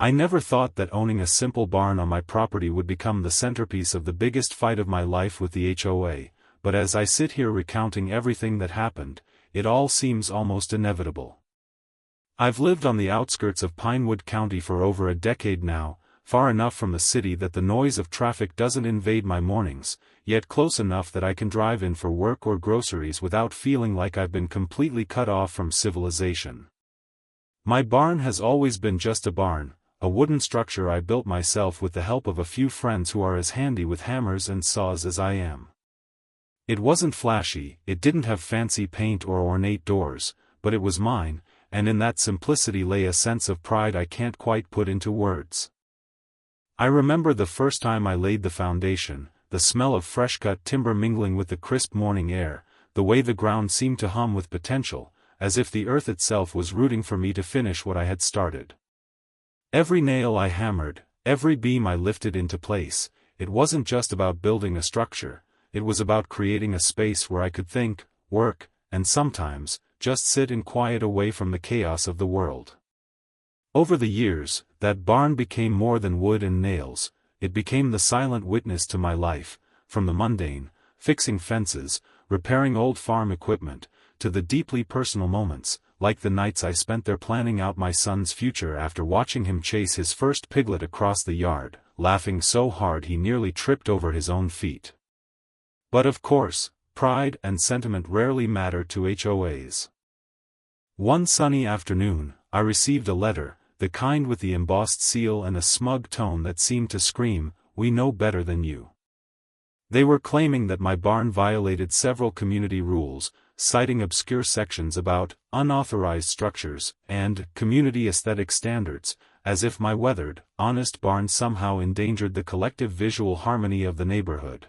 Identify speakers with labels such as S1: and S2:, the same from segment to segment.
S1: I never thought that owning a simple barn on my property would become the centerpiece of the biggest fight of my life with the HOA, but as I sit here recounting everything that happened, it all seems almost inevitable. I've lived on the outskirts of Pinewood County for over a decade now, far enough from the city that the noise of traffic doesn't invade my mornings, yet close enough that I can drive in for work or groceries without feeling like I've been completely cut off from civilization. My barn has always been just a barn, a wooden structure I built myself with the help of a few friends who are as handy with hammers and saws as I am. It wasn't flashy, it didn't have fancy paint or ornate doors, but it was mine, and in that simplicity lay a sense of pride I can't quite put into words. I remember the first time I laid the foundation, the smell of fresh-cut timber mingling with the crisp morning air, the way the ground seemed to hum with potential, as if the earth itself was rooting for me to finish what I had started. Every nail I hammered, every beam I lifted into place, it wasn't just about building a structure, it was about creating a space where I could think, work, and sometimes, just sit in quiet away from the chaos of the world. Over the years, that barn became more than wood and nails, it became the silent witness to my life, from the mundane, fixing fences, repairing old farm equipment, to the deeply personal moments, like the nights I spent there planning out my son's future after watching him chase his first piglet across the yard, laughing so hard he nearly tripped over his own feet. But of course, pride and sentiment rarely matter to HOAs. One sunny afternoon, I received a letter, the kind with the embossed seal and a smug tone that seemed to scream, "We know better than you." They were claiming that my barn violated several community rules, citing obscure sections about unauthorized structures and community aesthetic standards, as if my weathered, honest barn somehow endangered the collective visual harmony of the neighborhood.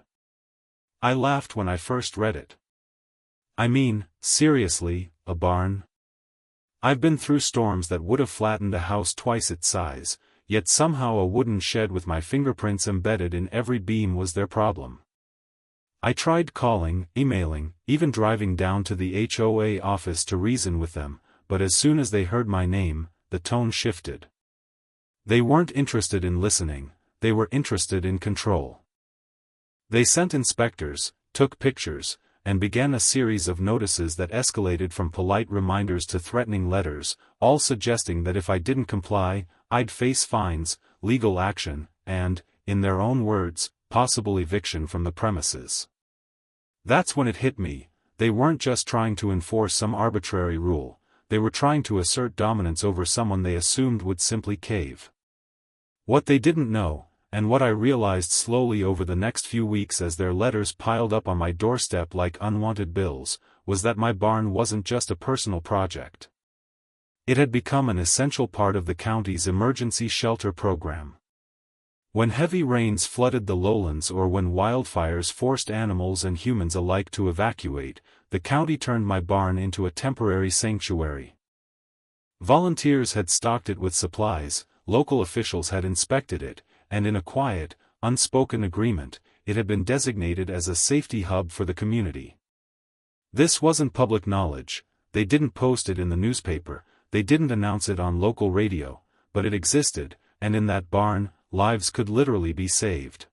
S1: I laughed when I first read it. I mean, seriously, a barn? I've been through storms that would have flattened a house twice its size, yet somehow a wooden shed with my fingerprints embedded in every beam was their problem. I tried calling, emailing, even driving down to the HOA office to reason with them, but as soon as they heard my name, the tone shifted. They weren't interested in listening, they were interested in control. They sent inspectors, took pictures, and began a series of notices that escalated from polite reminders to threatening letters, all suggesting that if I didn't comply, I'd face fines, legal action, and, in their own words, possible eviction from the premises. That's when it hit me, they weren't just trying to enforce some arbitrary rule, they were trying to assert dominance over someone they assumed would simply cave. What they didn't know, and what I realized slowly over the next few weeks as their letters piled up on my doorstep like unwanted bills, was that my barn wasn't just a personal project. It had become an essential part of the county's emergency shelter program. When heavy rains flooded the lowlands or when wildfires forced animals and humans alike to evacuate, the county turned my barn into a temporary sanctuary. Volunteers had stocked it with supplies, local officials had inspected it, and in a quiet, unspoken agreement, it had been designated as a safety hub for the community. This wasn't public knowledge, they didn't post it in the newspaper, they didn't announce it on local radio, but it existed, and in that barn, lives could literally be saved.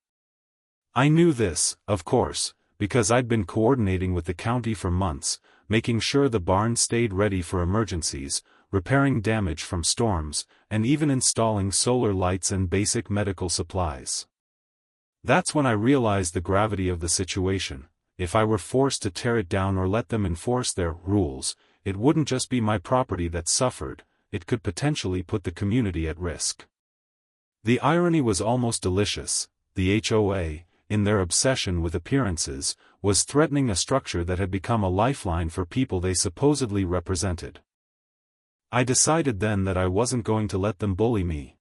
S1: I knew this, of course, because I'd been coordinating with the county for months, making sure the barn stayed ready for emergencies, repairing damage from storms, and even installing solar lights and basic medical supplies. That's when I realized the gravity of the situation. If I were forced to tear it down or let them enforce their rules, it wouldn't just be my property that suffered, it could potentially put the community at risk. The irony was almost delicious. The HOA, in their obsession with appearances, was threatening a structure that had become a lifeline for people they supposedly represented. I decided then that I wasn't going to let them bully me.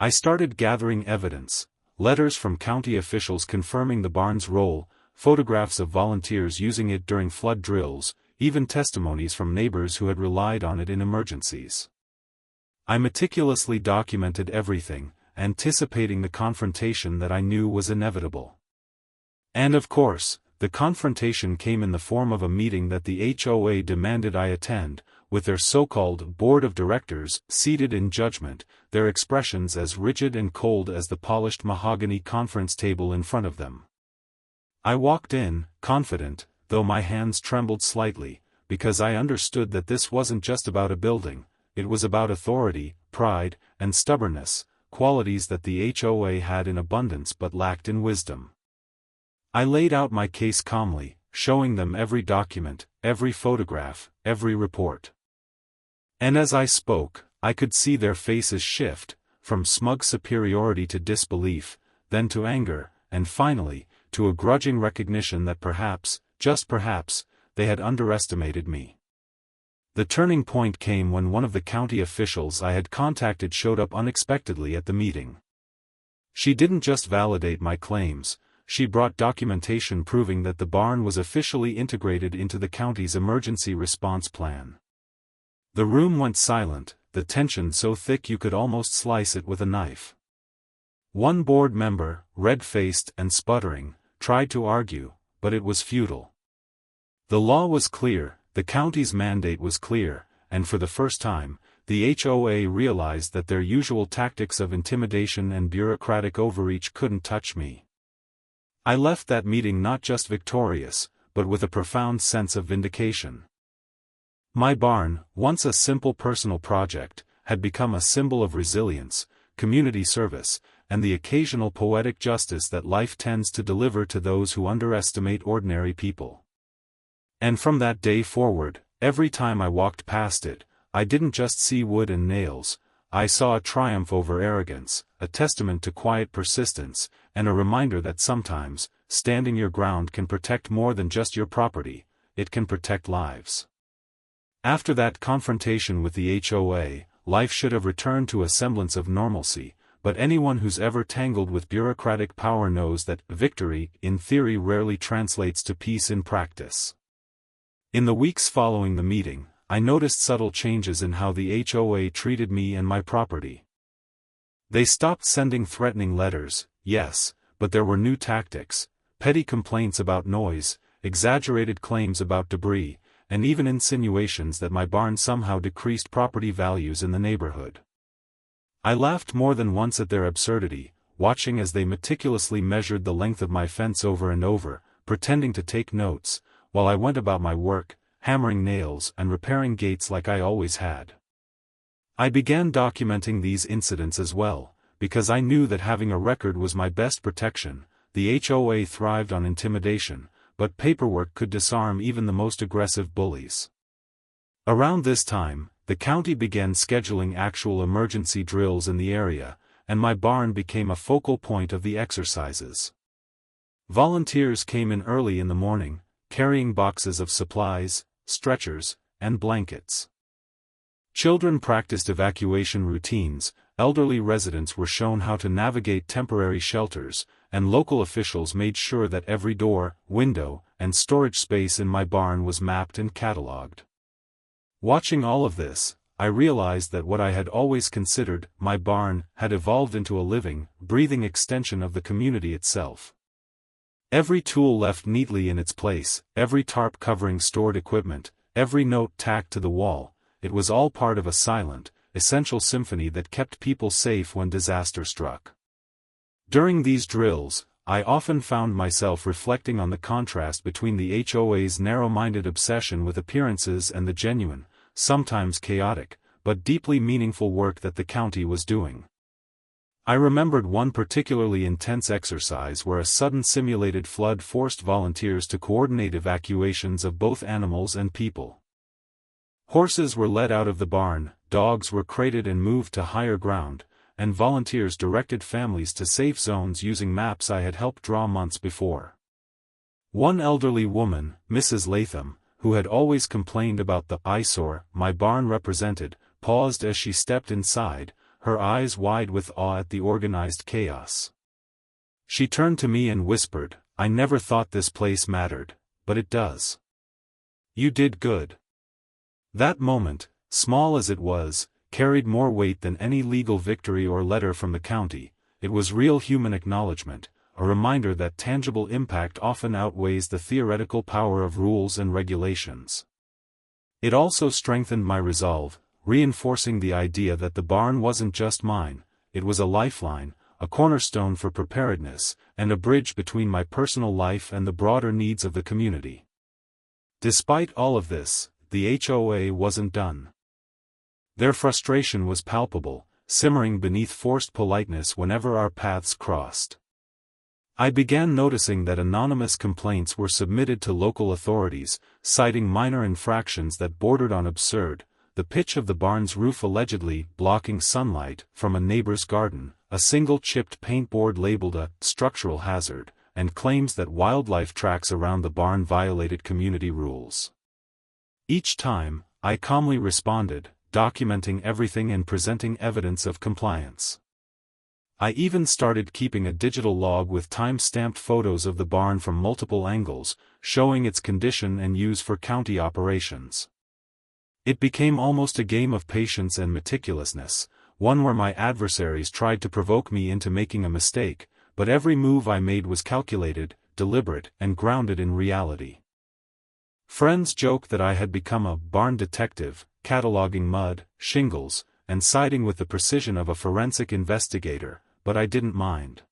S1: I started gathering evidence, letters from county officials confirming the barn's role, photographs of volunteers using it during flood drills, even testimonies from neighbors who had relied on it in emergencies. I meticulously documented everything, anticipating the confrontation that I knew was inevitable. And of course, the confrontation came in the form of a meeting that the HOA demanded I attend, with their so-called board of directors seated in judgment, their expressions as rigid and cold as the polished mahogany conference table in front of them. I walked in, confident, though my hands trembled slightly, because I understood that this wasn't just about a building, it was about authority, pride, and stubbornness, qualities that the HOA had in abundance but lacked in wisdom. I laid out my case calmly, showing them every document, every photograph, every report. And as I spoke, I could see their faces shift, from smug superiority to disbelief, then to anger, and finally, to a grudging recognition that perhaps, just perhaps, they had underestimated me. The turning point came when one of the county officials I had contacted showed up unexpectedly at the meeting. She didn't just validate my claims, she brought documentation proving that the barn was officially integrated into the county's emergency response plan. The room went silent, the tension so thick you could almost slice it with a knife. One board member, red-faced and sputtering, tried to argue, but it was futile. The law was clear, the county's mandate was clear, and for the first time, the HOA realized that their usual tactics of intimidation and bureaucratic overreach couldn't touch me. I left that meeting not just victorious, but with a profound sense of vindication. My barn, once a simple personal project, had become a symbol of resilience, community service, and the occasional poetic justice that life tends to deliver to those who underestimate ordinary people. And from that day forward, every time I walked past it, I didn't just see wood and nails, I saw a triumph over arrogance, a testament to quiet persistence, and a reminder that sometimes, standing your ground can protect more than just your property, it can protect lives. After that confrontation with the HOA, life should have returned to a semblance of normalcy, but anyone who's ever tangled with bureaucratic power knows that victory, in theory, rarely translates to peace in practice. In the weeks following the meeting, I noticed subtle changes in how the HOA treated me and my property. They stopped sending threatening letters, yes, but there were new tactics, petty complaints about noise, exaggerated claims about debris, and even insinuations that my barn somehow decreased property values in the neighborhood. I laughed more than once at their absurdity, watching as they meticulously measured the length of my fence over and over, pretending to take notes, while I went about my work, hammering nails and repairing gates like I always had. I began documenting these incidents as well, because I knew that having a record was my best protection. The HOA thrived on intimidation, but paperwork could disarm even the most aggressive bullies. Around this time, the county began scheduling actual emergency drills in the area, and my barn became a focal point of the exercises. Volunteers came in early in the morning, carrying boxes of supplies, stretchers, and blankets. Children practiced evacuation routines, elderly residents were shown how to navigate temporary shelters, and local officials made sure that every door, window, and storage space in my barn was mapped and catalogued. Watching all of this, I realized that what I had always considered my barn had evolved into a living, breathing extension of the community itself. Every tool left neatly in its place, every tarp covering stored equipment, every note tacked to the wall, it was all part of a silent, essential symphony that kept people safe when disaster struck. During these drills, I often found myself reflecting on the contrast between the HOA's narrow-minded obsession with appearances and the genuine, sometimes chaotic, but deeply meaningful work that the county was doing. I remembered one particularly intense exercise where a sudden simulated flood forced volunteers to coordinate evacuations of both animals and people. Horses were led out of the barn, dogs were crated and moved to higher ground, and volunteers directed families to safe zones using maps I had helped draw months before. One elderly woman, Mrs. Latham, who had always complained about the eyesore my barn represented, paused as she stepped inside, her eyes wide with awe at the organized chaos. She turned to me and whispered, "I never thought this place mattered, but it does. You did good." That moment, small as it was, carried more weight than any legal victory or letter from the county. It was real human acknowledgement, a reminder that tangible impact often outweighs the theoretical power of rules and regulations. It also strengthened my resolve, reinforcing the idea that the barn wasn't just mine, it was a lifeline, a cornerstone for preparedness, and a bridge between my personal life and the broader needs of the community. Despite all of this, the HOA wasn't done. Their frustration was palpable, simmering beneath forced politeness whenever our paths crossed. I began noticing that anonymous complaints were submitted to local authorities, citing minor infractions that bordered on absurd: the pitch of the barn's roof allegedly blocking sunlight from a neighbor's garden, a single chipped paintboard labeled a structural hazard, and claims that wildlife tracks around the barn violated community rules. Each time, I calmly responded, documenting everything and presenting evidence of compliance. I even started keeping a digital log with time-stamped photos of the barn from multiple angles, showing its condition and use for county operations. It became almost a game of patience and meticulousness, one where my adversaries tried to provoke me into making a mistake, but every move I made was calculated, deliberate, and grounded in reality. Friends joked that I had become a barn detective, cataloging mud, shingles, and siding with the precision of a forensic investigator, but I didn't mind.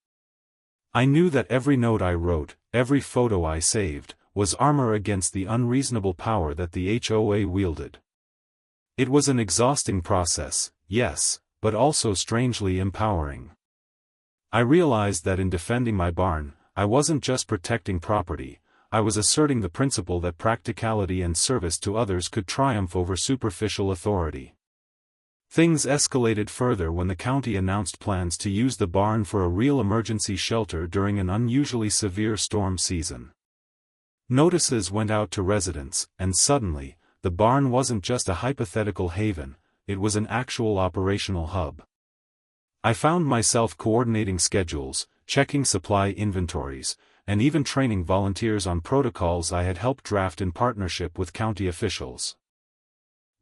S1: I knew that every note I wrote, every photo I saved, was armor against the unreasonable power that the HOA wielded. It was an exhausting process, yes, but also strangely empowering. I realized that in defending my barn, I wasn't just protecting property, I was asserting the principle that practicality and service to others could triumph over superficial authority. Things escalated further when the county announced plans to use the barn for a real emergency shelter during an unusually severe storm season. Notices went out to residents, and suddenly, the barn wasn't just a hypothetical haven, it was an actual operational hub. I found myself coordinating schedules, checking supply inventories, and even training volunteers on protocols I had helped draft in partnership with county officials.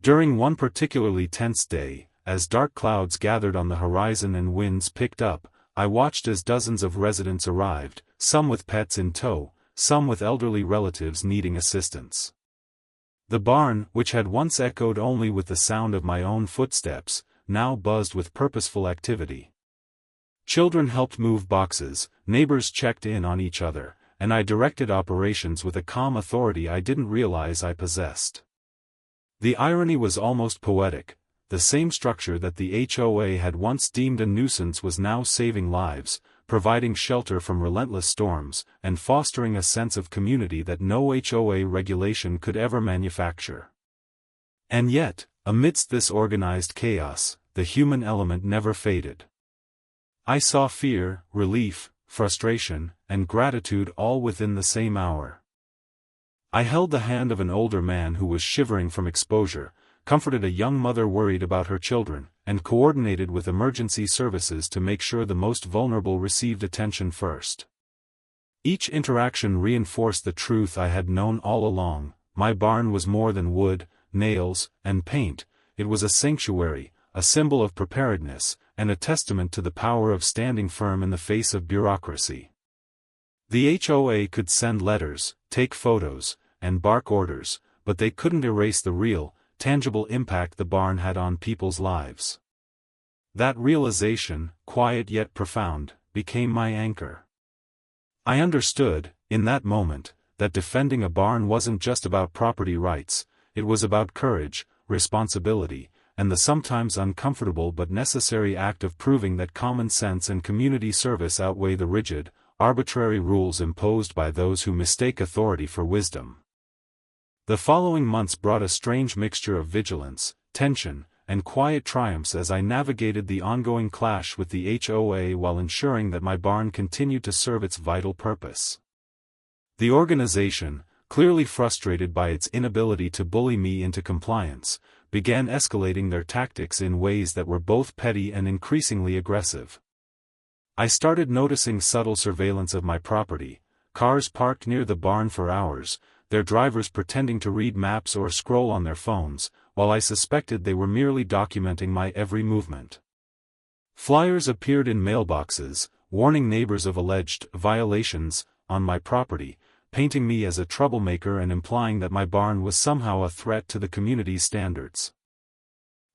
S1: During one particularly tense day, as dark clouds gathered on the horizon and winds picked up, I watched as dozens of residents arrived, some with pets in tow, some with elderly relatives needing assistance. The barn, which had once echoed only with the sound of my own footsteps, now buzzed with purposeful activity. Children helped move boxes, neighbors checked in on each other, and I directed operations with a calm authority I didn't realize I possessed. The irony was almost poetic: the same structure that the HOA had once deemed a nuisance was now saving lives, providing shelter from relentless storms, and fostering a sense of community that no HOA regulation could ever manufacture. And yet, amidst this organized chaos, the human element never faded. I saw fear, relief, frustration, and gratitude all within the same hour. I held the hand of an older man who was shivering from exposure, comforted a young mother worried about her children, and coordinated with emergency services to make sure the most vulnerable received attention first. Each interaction reinforced the truth I had known all along: my barn was more than wood, nails, and paint. It was a sanctuary, a symbol of preparedness, and a testament to the power of standing firm in the face of bureaucracy. The HOA could send letters, take photos, and bark orders, but they couldn't erase the real, tangible impact the barn had on people's lives. That realization, quiet yet profound, became my anchor. I understood, in that moment, that defending a barn wasn't just about property rights, it was about courage, responsibility, and the sometimes uncomfortable but necessary act of proving that common sense and community service outweigh the rigid, arbitrary rules imposed by those who mistake authority for wisdom. The following months brought a strange mixture of vigilance, tension, and quiet triumphs as I navigated the ongoing clash with the HOA while ensuring that my barn continued to serve its vital purpose. The organization, clearly frustrated by its inability to bully me into compliance, began escalating their tactics in ways that were both petty and increasingly aggressive. I started noticing subtle surveillance of my property: cars parked near the barn for hours, their drivers pretending to read maps or scroll on their phones, while I suspected they were merely documenting my every movement. Flyers appeared in mailboxes, warning neighbors of alleged violations on my property, painting me as a troublemaker and implying that my barn was somehow a threat to the community's standards.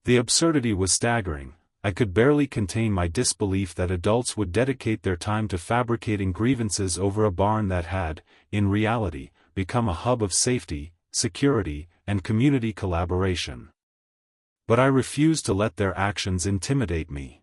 S1: The absurdity was staggering. I could barely contain my disbelief that adults would dedicate their time to fabricating grievances over a barn that had, in reality, become a hub of safety, security, and community collaboration. But I refused to let their actions intimidate me.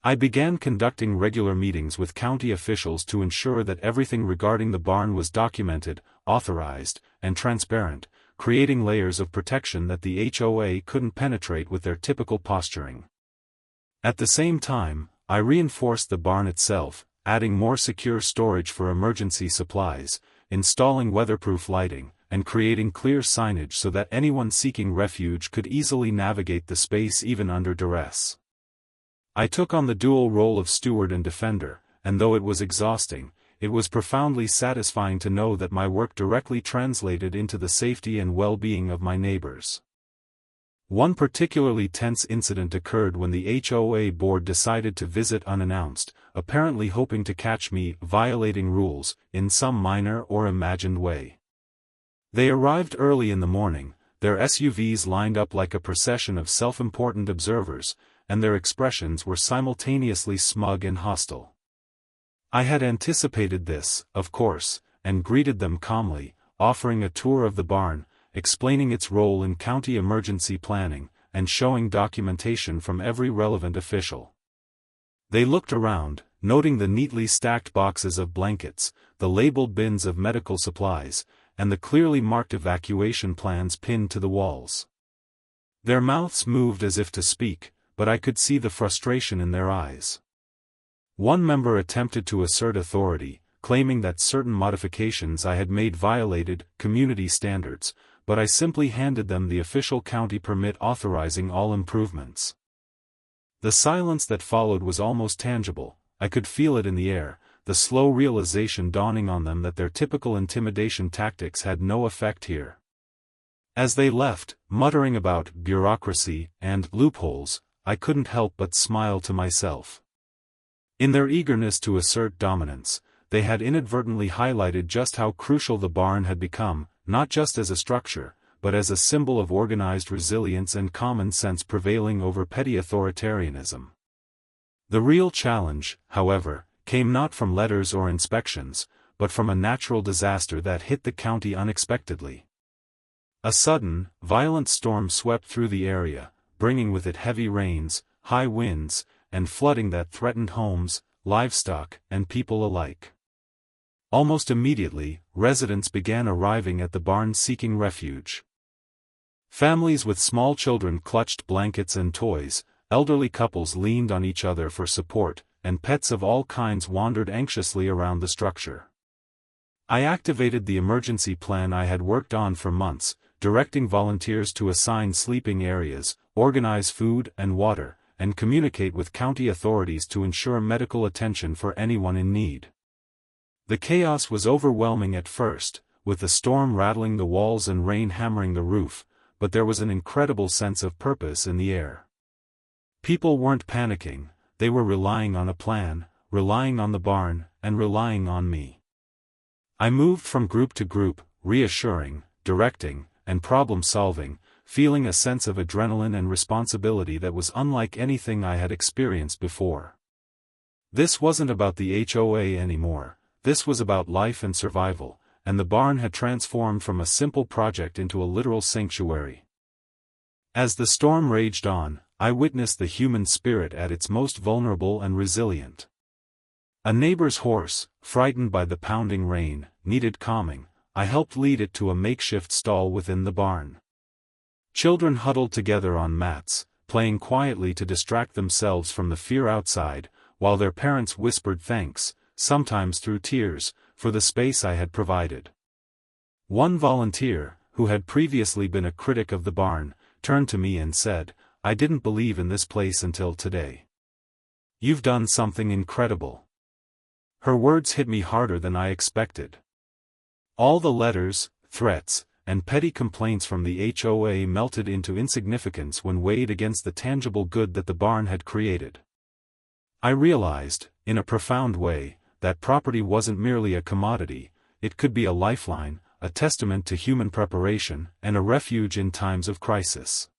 S1: I began conducting regular meetings with county officials to ensure that everything regarding the barn was documented, authorized, and transparent, creating layers of protection that the HOA couldn't penetrate with their typical posturing. At the same time, I reinforced the barn itself, adding more secure storage for emergency supplies, installing weatherproof lighting, and creating clear signage so that anyone seeking refuge could easily navigate the space even under duress. I took on the dual role of steward and defender, and though it was exhausting, it was profoundly satisfying to know that my work directly translated into the safety and well-being of my neighbors. One particularly tense incident occurred when the HOA board decided to visit unannounced, apparently hoping to catch me violating rules in some minor or imagined way. They arrived early in the morning, their SUVs lined up like a procession of self-important observers, and their expressions were simultaneously smug and hostile. I had anticipated this, of course, and greeted them calmly, offering a tour of the barn, explaining its role in county emergency planning, and showing documentation from every relevant official. They looked around, noting the neatly stacked boxes of blankets, the labeled bins of medical supplies, and the clearly marked evacuation plans pinned to the walls. Their mouths moved as if to speak, but I could see the frustration in their eyes. One member attempted to assert authority, claiming that certain modifications I had made violated community standards, but I simply handed them the official county permit authorizing all improvements. The silence that followed was almost tangible. I could feel it in the air, the slow realization dawning on them that their typical intimidation tactics had no effect here. As they left, muttering about bureaucracy and loopholes, I couldn't help but smile to myself. In their eagerness to assert dominance, they had inadvertently highlighted just how crucial the barn had become, not just as a structure, but as a symbol of organized resilience and common sense prevailing over petty authoritarianism. The real challenge, however, came not from letters or inspections, but from a natural disaster that hit the county unexpectedly. A sudden, violent storm swept through the area, bringing with it heavy rains, high winds, and flooding that threatened homes, livestock, and people alike. Almost immediately, residents began arriving at the barn seeking refuge. Families with small children clutched blankets and toys, elderly couples leaned on each other for support, and pets of all kinds wandered anxiously around the structure. I activated the emergency plan I had worked on for months, directing volunteers to assign sleeping areas, organize food and water, and communicate with county authorities to ensure medical attention for anyone in need. The chaos was overwhelming at first, with the storm rattling the walls and rain hammering the roof, but there was an incredible sense of purpose in the air. People weren't panicking, they were relying on a plan, relying on the barn, and relying on me. I moved from group to group, reassuring, directing, and problem-solving, feeling a sense of adrenaline and responsibility that was unlike anything I had experienced before. This wasn't about the HOA anymore, this was about life and survival, and the barn had transformed from a simple project into a literal sanctuary. As the storm raged on, I witnessed the human spirit at its most vulnerable and resilient. A neighbor's horse, frightened by the pounding rain, needed calming. I helped lead it to a makeshift stall within the barn. Children huddled together on mats, playing quietly to distract themselves from the fear outside, while their parents whispered thanks, sometimes through tears, for the space I had provided. One volunteer, who had previously been a critic of the barn, turned to me and said, "I didn't believe in this place until today. You've done something incredible." Her words hit me harder than I expected. All the letters, threats, and petty complaints from the HOA melted into insignificance when weighed against the tangible good that the barn had created. I realized, in a profound way, that property wasn't merely a commodity, it could be a lifeline, a testament to human preparation, and a refuge in times of crisis.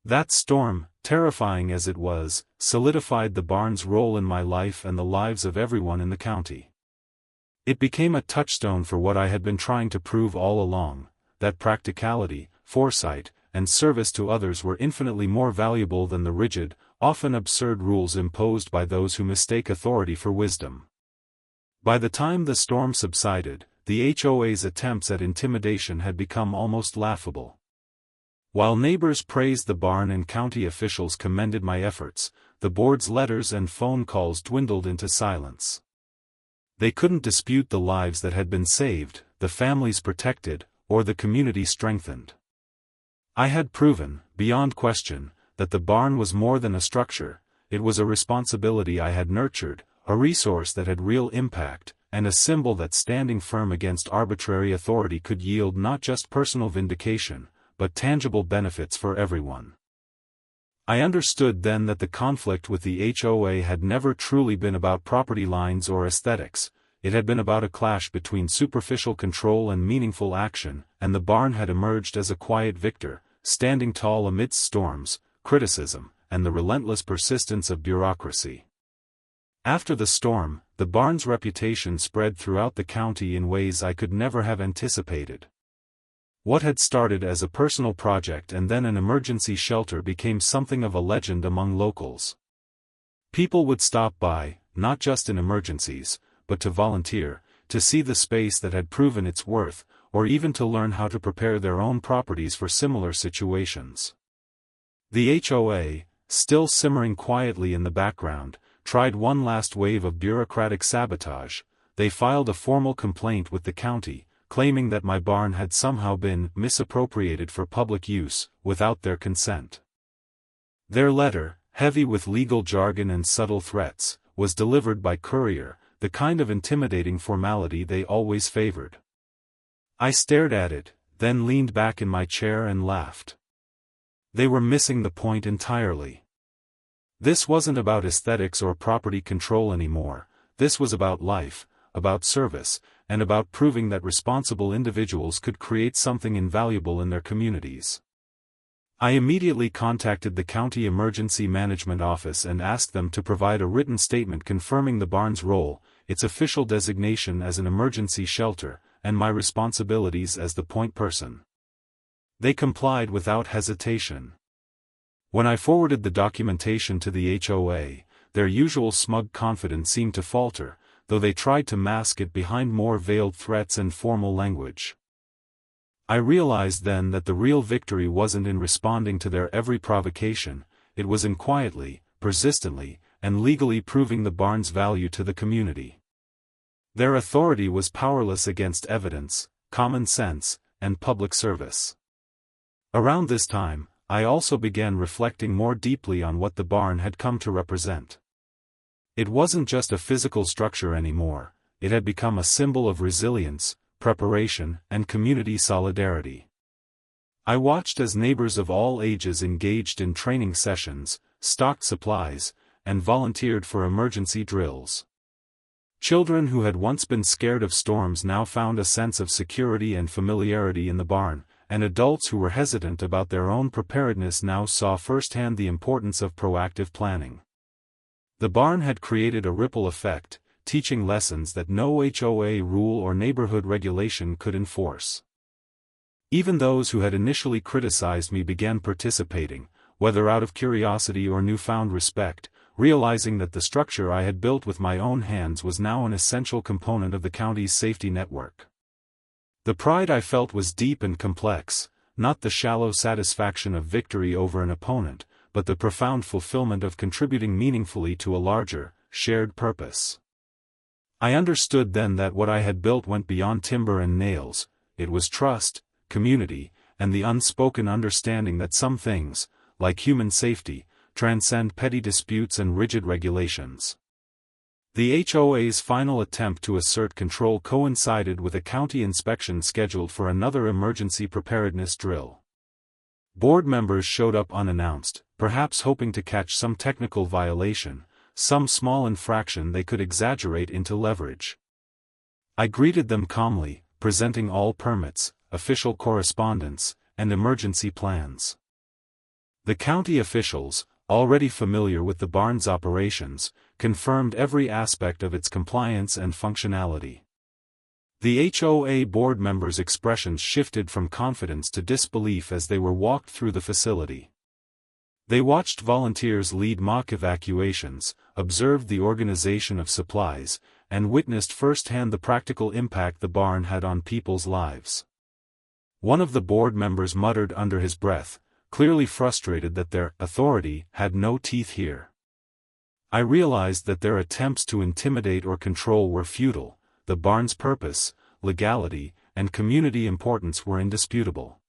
S1: That storm, terrifying as it was, solidified the barn's role in my life and the lives of everyone in the county. It became a touchstone for what I had been trying to prove all along, that practicality, foresight, and service to others were infinitely more valuable than the rigid, often absurd rules imposed by those who mistake authority for wisdom. By the time the storm subsided, the HOA's attempts at intimidation had become almost laughable. While neighbors praised the barn and county officials commended my efforts, the board's letters and phone calls dwindled into silence. They couldn't dispute the lives that had been saved, the families protected, or the community strengthened. I had proven, beyond question, that the barn was more than a structure. It was a responsibility I had nurtured, a resource that had real impact, and a symbol that standing firm against arbitrary authority could yield not just personal vindication, but tangible benefits for everyone. I understood then that the conflict with the HOA had never truly been about property lines or aesthetics. It had been about a clash between superficial control and meaningful action, and the barn had emerged as a quiet victor, standing tall amidst storms, criticism, and the relentless persistence of bureaucracy. After the storm, the barn's reputation spread throughout the county in ways I could never have anticipated. What had started as a personal project and then an emergency shelter became something of a legend among locals. People would stop by, not just in emergencies, but to volunteer, to see the space that had proven its worth, or even to learn how to prepare their own properties for similar situations. The HOA, still simmering quietly in the background, tried one last wave of bureaucratic sabotage. They filed a formal complaint with the county, claiming that my barn had somehow been misappropriated for public use, without their consent. Their letter, heavy with legal jargon and subtle threats, was delivered by courier, the kind of intimidating formality they always favored. I stared at it, then leaned back in my chair and laughed. They were missing the point entirely. This wasn't about aesthetics or property control anymore. This was about life, about service, and about proving that responsible individuals could create something invaluable in their communities. I immediately contacted the County Emergency Management Office and asked them to provide a written statement confirming the barn's role, its official designation as an emergency shelter, and my responsibilities as the point person. They complied without hesitation. When I forwarded the documentation to the HOA, their usual smug confidence seemed to falter, though they tried to mask it behind more veiled threats and formal language. I realized then that the real victory wasn't in responding to their every provocation, it was in quietly, persistently, and legally proving the barn's value to the community. Their authority was powerless against evidence, common sense, and public service. Around this time, I also began reflecting more deeply on what the barn had come to represent. It wasn't just a physical structure anymore, it had become a symbol of resilience, preparation, and community solidarity. I watched as neighbors of all ages engaged in training sessions, stocked supplies, and volunteered for emergency drills. Children who had once been scared of storms now found a sense of security and familiarity in the barn, and adults who were hesitant about their own preparedness now saw firsthand the importance of proactive planning. The barn had created a ripple effect, teaching lessons that no HOA rule or neighborhood regulation could enforce. Even those who had initially criticized me began participating, whether out of curiosity or newfound respect, realizing that the structure I had built with my own hands was now an essential component of the county's safety network. The pride I felt was deep and complex, not the shallow satisfaction of victory over an opponent, but the profound fulfillment of contributing meaningfully to a larger, shared purpose. I understood then that what I had built went beyond timber and nails. It was trust, community, and the unspoken understanding that some things, like human safety, transcend petty disputes and rigid regulations. The HOA's final attempt to assert control coincided with a county inspection scheduled for another emergency preparedness drill. Board members showed up unannounced, perhaps hoping to catch some technical violation, some small infraction they could exaggerate into leverage. I greeted them calmly, presenting all permits, official correspondence, and emergency plans. The county officials, already familiar with the barn's operations, confirmed every aspect of its compliance and functionality. The HOA board members' expressions shifted from confidence to disbelief as they were walked through the facility. They watched volunteers lead mock evacuations, observed the organization of supplies, and witnessed firsthand the practical impact the barn had on people's lives. One of the board members muttered under his breath, clearly frustrated that their authority had no teeth here. I realized that their attempts to intimidate or control were futile. The barn's purpose, legality, and community importance were indisputable.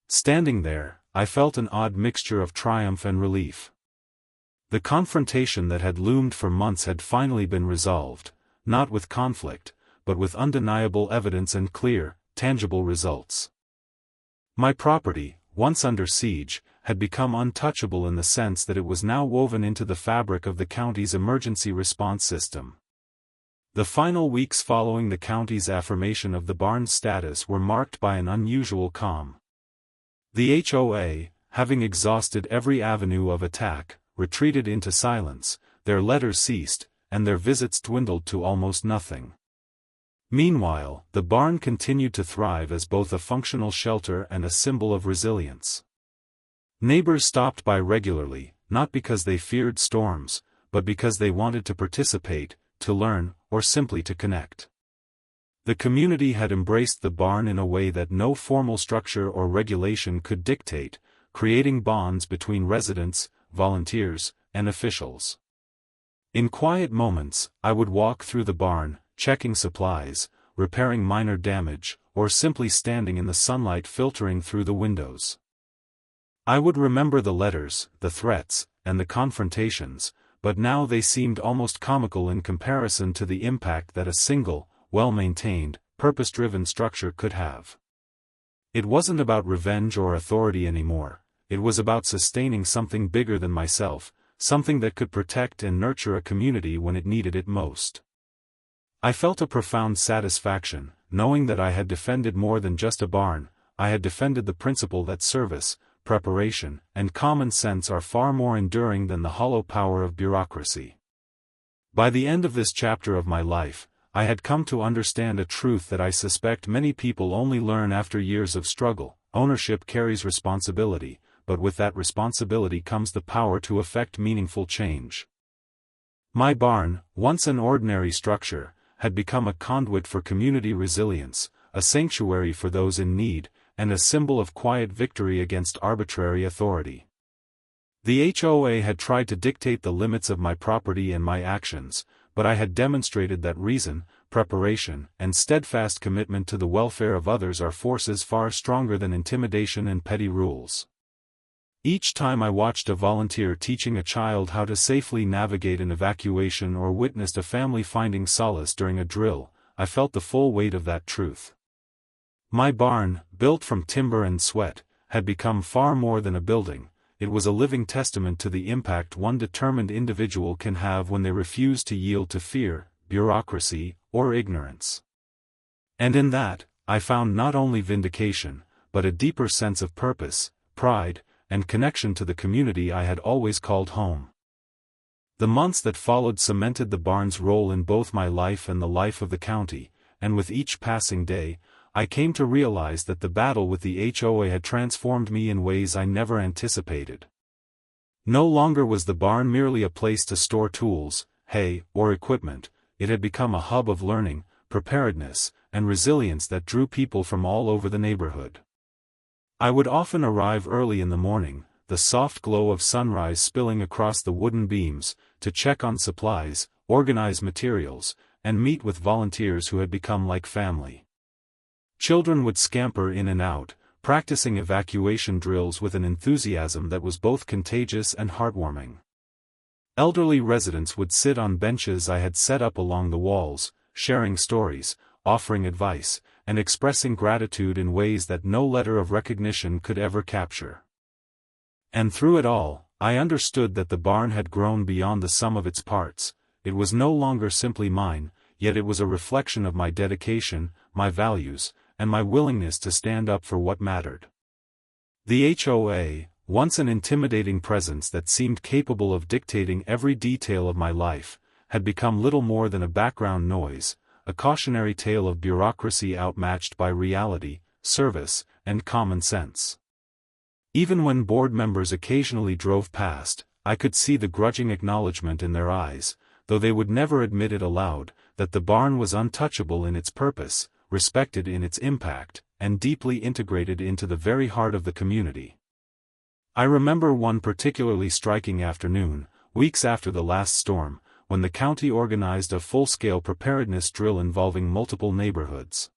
S1: Standing there, I felt an odd mixture of triumph and relief. The confrontation that had loomed for months had finally been resolved, not with conflict, but with undeniable evidence and clear, tangible results. My property, once under siege, had become untouchable in the sense that it was now woven into the fabric of the county's emergency response system. The final weeks following the county's affirmation of the barn's status were marked by an unusual calm. The HOA, having exhausted every avenue of attack, retreated into silence, their letters ceased, and their visits dwindled to almost nothing. Meanwhile, the barn continued to thrive as both a functional shelter and a symbol of resilience. Neighbors stopped by regularly, not because they feared storms, but because they wanted to participate, to learn, or simply to connect. The community had embraced the barn in a way that no formal structure or regulation could dictate, creating bonds between residents, volunteers, and officials. In quiet moments, I would walk through the barn, checking supplies, repairing minor damage, or simply standing in the sunlight filtering through the windows. I would remember the letters, the threats, and the confrontations, but now they seemed almost comical in comparison to the impact that a single, well-maintained, purpose-driven structure could have. It wasn't about revenge or authority anymore, it was about sustaining something bigger than myself, something that could protect and nurture a community when it needed it most. I felt a profound satisfaction, knowing that I had defended more than just a barn. I had defended the principle that service, preparation, and common sense are far more enduring than the hollow power of bureaucracy. By the end of this chapter of my life, I had come to understand a truth that I suspect many people only learn after years of struggle. Ownership carries responsibility, but with that responsibility comes the power to effect meaningful change. My barn, once an ordinary structure, had become a conduit for community resilience, a sanctuary for those in need, and a symbol of quiet victory against arbitrary authority. The HOA had tried to dictate the limits of my property and my actions, but I had demonstrated that reason, preparation, and steadfast commitment to the welfare of others are forces far stronger than intimidation and petty rules. Each time I watched a volunteer teaching a child how to safely navigate an evacuation or witnessed a family finding solace during a drill, I felt the full weight of that truth. My barn, built from timber and sweat, had become far more than a building. It was a living testament to the impact one determined individual can have when they refuse to yield to fear, bureaucracy, or ignorance. And in that, I found not only vindication, but a deeper sense of purpose, pride, and connection to the community I had always called home. The months that followed cemented the barn's role in both my life and the life of the county, and with each passing day, I came to realize that the battle with the HOA had transformed me in ways I never anticipated. No longer was the barn merely a place to store tools, hay, or equipment. It had become a hub of learning, preparedness, and resilience that drew people from all over the neighborhood. I would often arrive early in the morning, the soft glow of sunrise spilling across the wooden beams, to check on supplies, organize materials, and meet with volunteers who had become like family. Children would scamper in and out, practicing evacuation drills with an enthusiasm that was both contagious and heartwarming. Elderly residents would sit on benches I had set up along the walls, sharing stories, offering advice, and expressing gratitude in ways that no letter of recognition could ever capture. And through it all, I understood that the barn had grown beyond the sum of its parts. It was no longer simply mine, yet it was a reflection of my dedication, my values, and my willingness to stand up for what mattered. The HOA, once an intimidating presence that seemed capable of dictating every detail of my life, had become little more than a background noise, a cautionary tale of bureaucracy outmatched by reality, service, and common sense. Even when board members occasionally drove past, I could see the grudging acknowledgement in their eyes, though they would never admit it aloud, that the barn was untouchable in its purpose, respected in its impact, and deeply integrated into the very heart of the community. I remember one particularly striking afternoon, weeks after the last storm, when the county organized a full-scale preparedness drill involving multiple neighborhoods.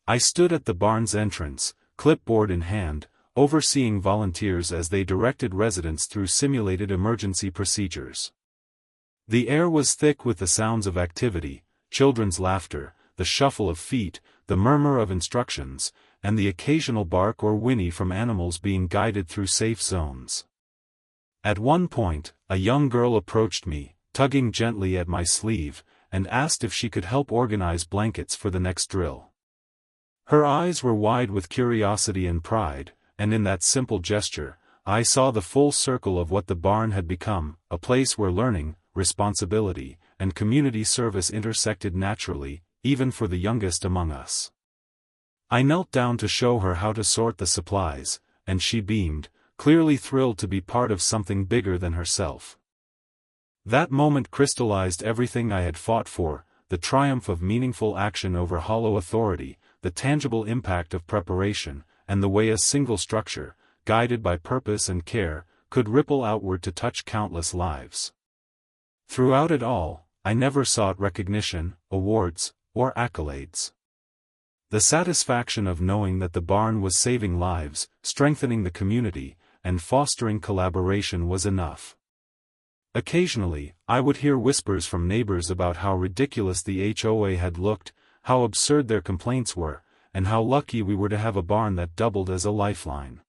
S1: I stood at the barn's entrance, clipboard in hand, overseeing volunteers as they directed residents through simulated emergency procedures. The air was thick with the sounds of activity, children's laughter, the shuffle of feet, the murmur of instructions, and the occasional bark or whinny from animals being guided through safe zones. At one point, a young girl approached me, tugging gently at my sleeve, and asked if she could help organize blankets for the next drill. Her eyes were wide with curiosity and pride, and in that simple gesture, I saw the full circle of what the barn had become, a place where learning, responsibility, and community service intersected naturally, even for the youngest among us. I knelt down to show her how to sort the supplies, and she beamed, clearly thrilled to be part of something bigger than herself. That moment crystallized everything I had fought for, the triumph of meaningful action over hollow authority, the tangible impact of preparation, and the way a single structure, guided by purpose and care, could ripple outward to touch countless lives. Throughout it all, I never sought recognition, awards, or accolades. The satisfaction of knowing that the barn was saving lives, strengthening the community, and fostering collaboration was enough. Occasionally, I would hear whispers from neighbors about how ridiculous the HOA had looked, how absurd their complaints were, and how lucky we were to have a barn that doubled as a lifeline.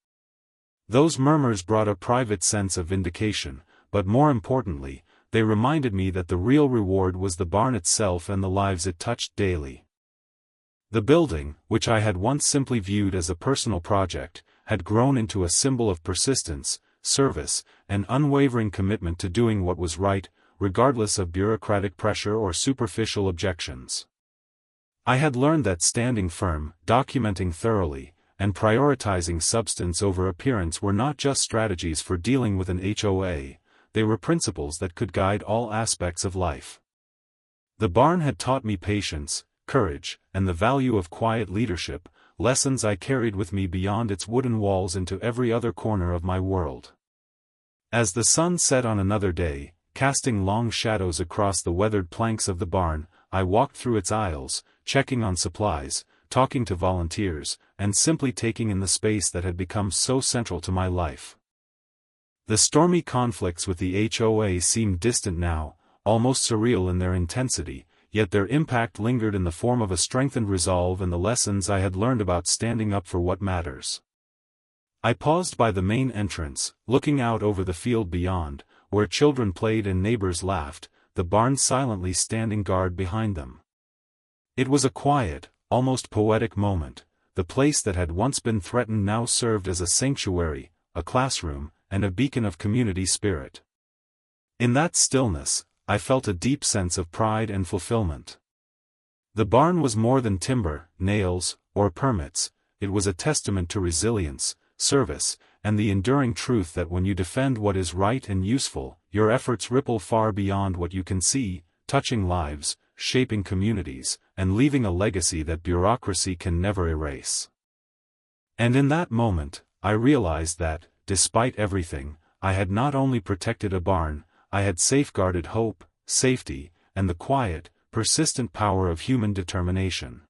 S1: Those murmurs brought a private sense of vindication, but more importantly, they reminded me that the real reward was the barn itself and the lives it touched daily. The building, which I had once simply viewed as a personal project, had grown into a symbol of persistence, service, and unwavering commitment to doing what was right, regardless of bureaucratic pressure or superficial objections. I had learned that standing firm, documenting thoroughly, and prioritizing substance over appearance were not just strategies for dealing with an HOA, they were principles that could guide all aspects of life. The barn had taught me patience, courage, and the value of quiet leadership, lessons I carried with me beyond its wooden walls into every other corner of my world. As the sun set on another day, casting long shadows across the weathered planks of the barn, I walked through its aisles, checking on supplies, talking to volunteers, and simply taking in the space that had become so central to my life. The stormy conflicts with the HOA seemed distant now, almost surreal in their intensity, yet their impact lingered in the form of a strengthened resolve and the lessons I had learned about standing up for what matters. I paused by the main entrance, looking out over the field beyond, where children played and neighbors laughed, the barn silently standing guard behind them. It was a quiet, almost poetic moment. The place that had once been threatened now served as a sanctuary, a classroom, and a beacon of community spirit. In that stillness, I felt a deep sense of pride and fulfillment. The barn was more than timber, nails, or permits. It was a testament to resilience, service, and the enduring truth that when you defend what is right and useful, your efforts ripple far beyond what you can see, touching lives, shaping communities, and leaving a legacy that bureaucracy can never erase. And in that moment, I realized that, despite everything, I had not only protected a barn, I had safeguarded hope, safety, and the quiet, persistent power of human determination.